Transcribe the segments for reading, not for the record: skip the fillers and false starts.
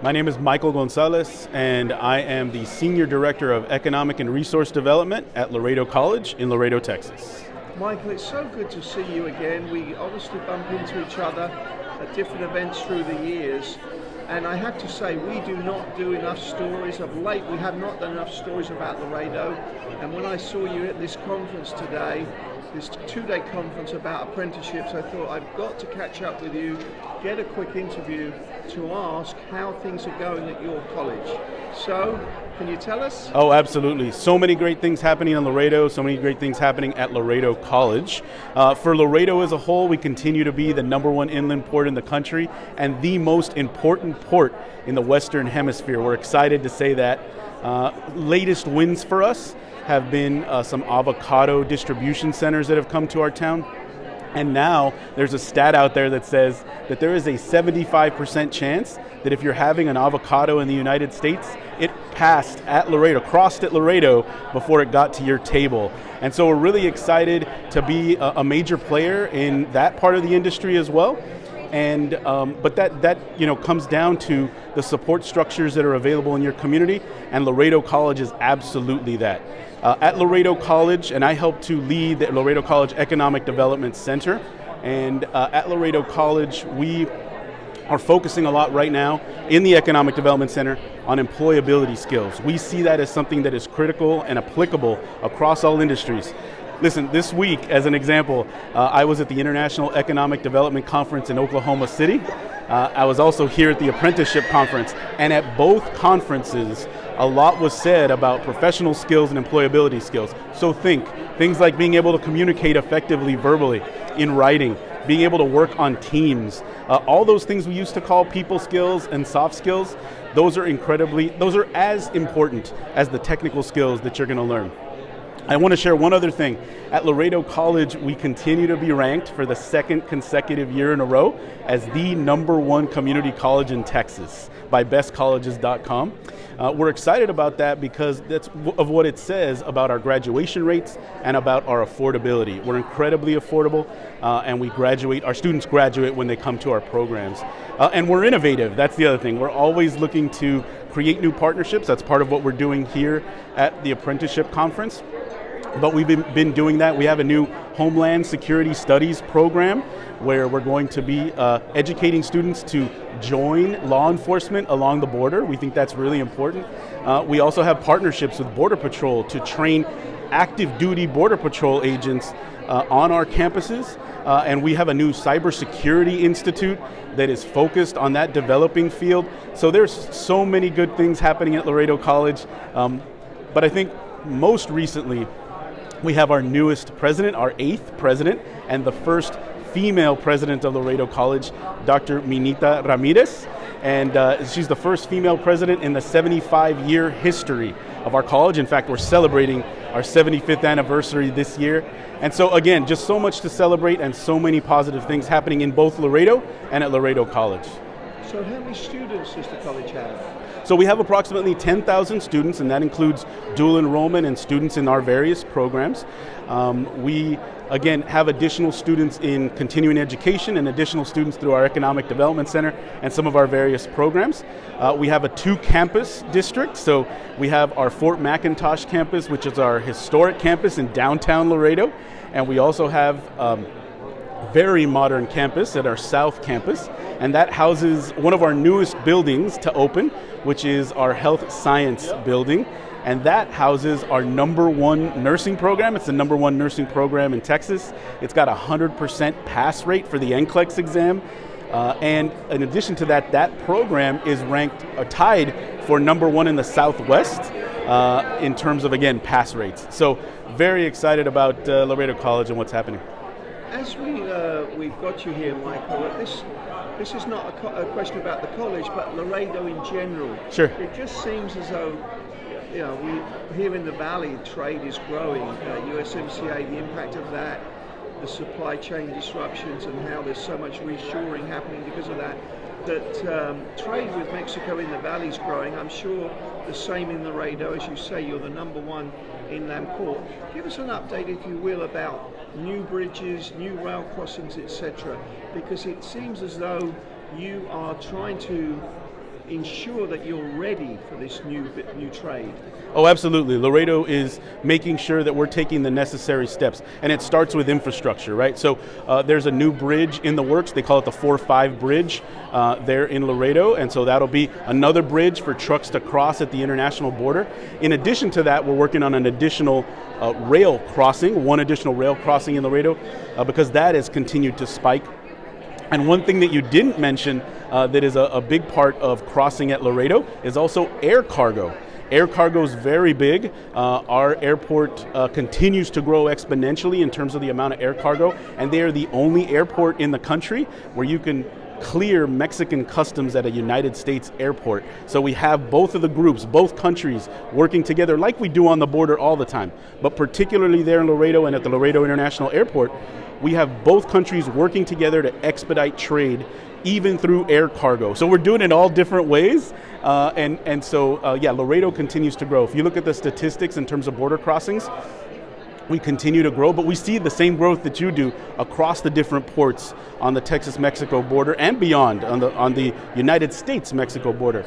My name is Michael Gonzalez, and I am the Senior Director of Economic and Resource Development at Laredo College in Laredo, Texas. Michael, it's so good to see you again. We obviously bump into each other at different events through the years, and I have to say we do not do enough stories. Of late, we have not done enough stories about Laredo, and when I saw you at this conference today, this two-day conference about apprenticeships, I thought I've got to catch up with you, get a quick interview to ask how things are going at your college. So, can you tell us? Oh, absolutely. So many great things happening in Laredo, so many great things happening at Laredo College. For Laredo as a whole, we continue to be the #1 inland port in the country and the most important port in the Western Hemisphere. We're excited to say that. Latest wins for us have been some avocado distribution centers that have come to our town. And now there's a stat out there that says that there is a 75% chance that if you're having an avocado in the United States, it crossed at Laredo before it got to your table. And so we're really excited to be a major player in that part of the industry as well. And but that comes down to the support structures that are available in your community, and Laredo College is absolutely that. At Laredo College, and I help to lead the Laredo College Economic Development Center, and at Laredo College we are focusing a lot right now in the Economic Development Center on employability skills. We see that as something that is critical and applicable across all industries. Listen, this week, as an example, I was at the International Economic Development Conference in Oklahoma City. I was also here at the Apprenticeship Conference, and at both conferences, a lot was said about professional skills and employability skills. So things like being able to communicate effectively verbally, in writing, being able to work on teams, all those things we used to call people skills and soft skills, those are as important as the technical skills that you're going to learn. I want to share one other thing. At Laredo College, we continue to be ranked for the second consecutive year in a row as the #1 community college in Texas by bestcolleges.com. We're excited about that because that's of what it says about our graduation rates and about our affordability. We're incredibly affordable, and our students graduate when they come to our programs. And we're innovative, that's the other thing. We're always looking to create new partnerships. That's part of what we're doing here at the Apprenticeship Conference. But we've been doing that. We have a new Homeland Security Studies program where we're going to be educating students to join law enforcement along the border. We think that's really important. We also have partnerships with Border Patrol to train active duty Border Patrol agents on our campuses. And we have a new cybersecurity institute that is focused on that developing field. So there's so many good things happening at Laredo College. But I think most recently, we have our newest president, our 8th president, and the first female president of Laredo College, Dr. Minita Ramirez. And she's the first female president in the 75-year history of our college. In fact, we're celebrating our 75th anniversary this year. And so again, just so much to celebrate and so many positive things happening in both Laredo and at Laredo College. So how many students does the college have? So we have approximately 10,000 students, and that includes dual enrollment and students in our various programs. We, again, have additional students in continuing education and additional students through our Economic Development Center and some of our various programs. We have a 2-campus district, so we have our Fort McIntosh campus, which is our historic campus in downtown Laredo, and we also have very modern campus at our South Campus, and that houses one of our newest buildings to open, which is our Health Science building, and that houses our #1 nursing program. It's the #1 nursing program in Texas. It's got a 100% pass rate for the NCLEX exam, and in addition to that, that program is ranked tied for #1 in the Southwest in terms of, again, pass rates. So very excited about Laredo College and what's happening. As we've got you here, Michael, this is not a question about the college, but Laredo in general. Sure. It just seems as though, we here in the valley, trade is growing. USMCA, the impact of that, the supply chain disruptions, and how there's so much reshoring happening because of that. Trade with Mexico in the valley is growing. I'm sure the same in Laredo. As you say, you're the #1 inland port. Give us an update, if you will, about new bridges, new rail crossings, etc. Because it seems as though you are trying to ensure that you're ready for this new trade? Oh, absolutely. Laredo is making sure that we're taking the necessary steps, and it starts with infrastructure, right? So there's a new bridge in the works. They call it the 4-5 bridge there in Laredo, and so that'll be another bridge for trucks to cross at the international border. In addition to that, we're working on an additional rail crossing, one additional rail crossing in Laredo, because that has continued to spike. And one thing that you didn't mention that is a big part of crossing at Laredo is also air cargo. Air cargo is very big. Our airport continues to grow exponentially in terms of the amount of air cargo, and they are the only airport in the country where you can clear Mexican customs at a United States airport. So we have both of the groups, both countries working together like we do on the border all the time, but particularly there in Laredo and at the Laredo International Airport, we have both countries working together to expedite trade even through air cargo. So we're doing it all different ways, and so Laredo continues to grow. If you look at the statistics in terms of border crossings, we continue to grow, but we see the same growth that you do across the different ports on the Texas-Mexico border and beyond on the United States-Mexico border.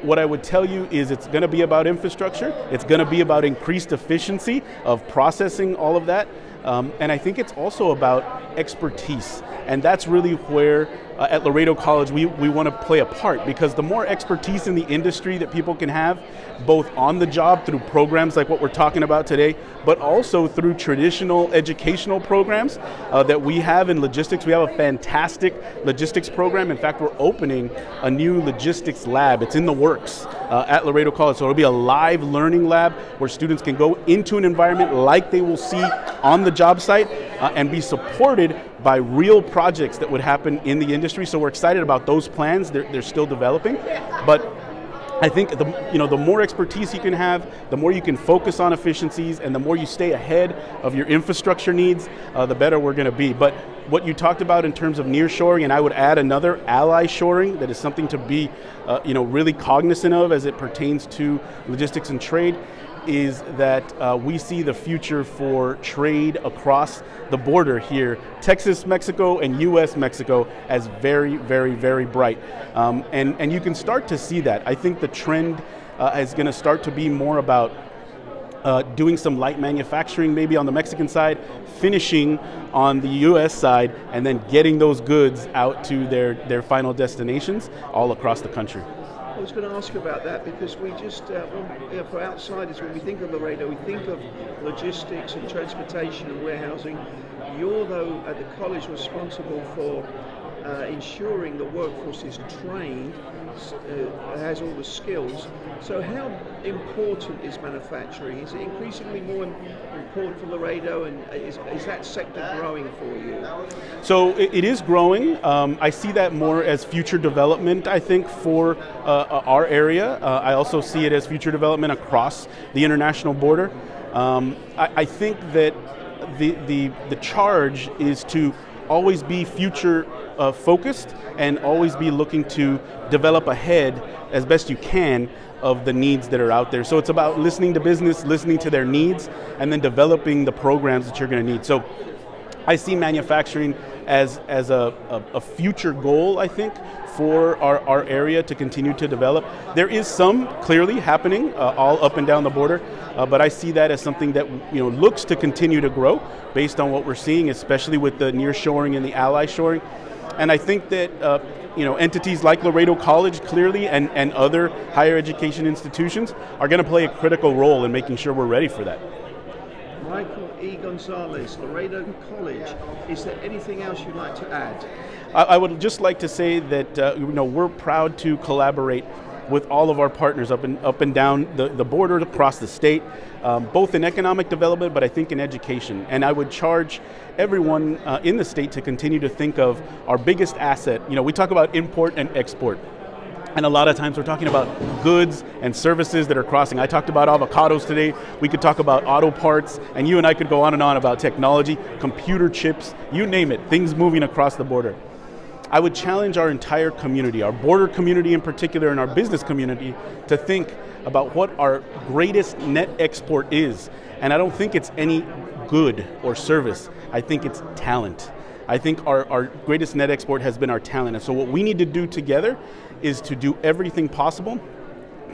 What I would tell you is it's going to be about infrastructure. It's going to be about increased efficiency of processing all of that. And I think it's also about expertise. And that's really where at Laredo College we want to play a part, because the more expertise in the industry that people can have, both on the job through programs like what we're talking about today, but also through traditional educational programs that we have in logistics. We have a fantastic logistics program. In fact, we're opening a new logistics lab. It's in the works at Laredo College. So it'll be a live learning lab where students can go into an environment like they will see on the job site and be supported by real projects that would happen in the industry. So we're excited about those plans. They're still developing, but I think the more expertise you can have, the more you can focus on efficiencies, and the more you stay ahead of your infrastructure needs, the better we're going to be. But what you talked about in terms of nearshoring, and I would add another, ally shoring, that is something to be really cognizant of as it pertains to logistics and trade, is that we see the future for trade across the border here, Texas-Mexico and US-Mexico, as very, very, very bright. And you can start to see that. I think the trend is going to start to be more about doing some light manufacturing maybe on the Mexican side, finishing on the US side, and then getting those goods out to their final destinations all across the country. I was going to ask about that, because we just, for outsiders, when we think of Laredo, we think of logistics and transportation and warehousing. You're, though, at the college responsible for ensuring the workforce is trained, has all the skills. So how important is manufacturing? Is it increasingly more important for Laredo, and is that sector growing for you? So it is growing. I see that more as future development, I think, for our area. I also see it as future development across the international border. I think that the charge is to always be future focused and always be looking to develop ahead as best you can of the needs that are out there. So it's about listening to business, listening to their needs, and then developing the programs that you're going to need. So I see manufacturing as a future goal, I think, for our area to continue to develop. There is some clearly happening all up and down the border, but I see that as something that looks to continue to grow based on what we're seeing, especially with the nearshoring and the ally shoring. And I think that entities like Laredo College clearly and other higher education institutions are going to play a critical role in making sure we're ready for that. Michael E. Gonzalez, Laredo College. Is there anything else you'd like to add? I would just like to say that we're proud to collaborate with all of our partners up and down the border across the state, both in economic development, but I think in education. And I would charge everyone in the state to continue to think of our biggest asset. We talk about import and export. And a lot of times we're talking about goods and services that are crossing. I talked about avocados today. We could talk about auto parts, and you and I could go on and on about technology, computer chips, you name it, things moving across the border. I would challenge our entire community, our border community in particular, and our business community, to think about what our greatest net export is. And I don't think it's any good or service. I think it's talent. I think our greatest net export has been our talent. And so what we need to do together is to do everything possible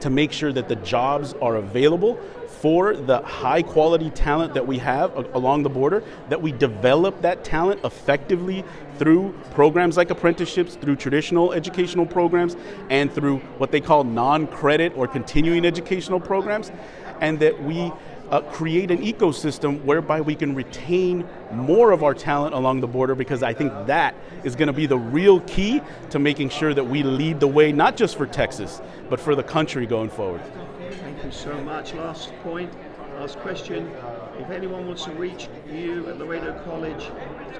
to make sure that the jobs are available for the high quality talent that we have along the border, that we develop that talent effectively through programs like apprenticeships, through traditional educational programs, and through what they call non-credit or continuing educational programs, and that we create an ecosystem whereby we can retain more of our talent along the border, because I think that is going to be the real key to making sure that we lead the way, not just for Texas, but for the country going forward. Thank you so much. Last point, last question. If anyone wants to reach you at Laredo College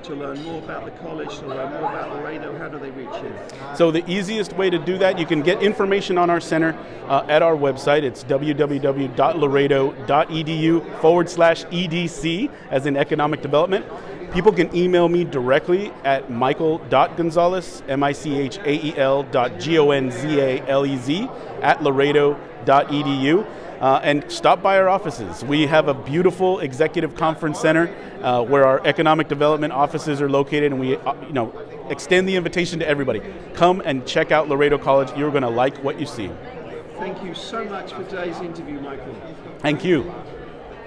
to learn more about the college, to learn more about Laredo, how do they reach you? So the easiest way to do that, you can get information on our center at our website. It's www.laredo.edu/EDC, as in economic development. People can email me directly at michael.gonzalez, michael.gonzalez @laredo.edu. And stop by our offices. We have a beautiful executive conference center where our economic development offices are located, and we extend the invitation to everybody. Come and check out Laredo College. You're going to like what you see. Thank you so much for today's interview, Michael. Thank you.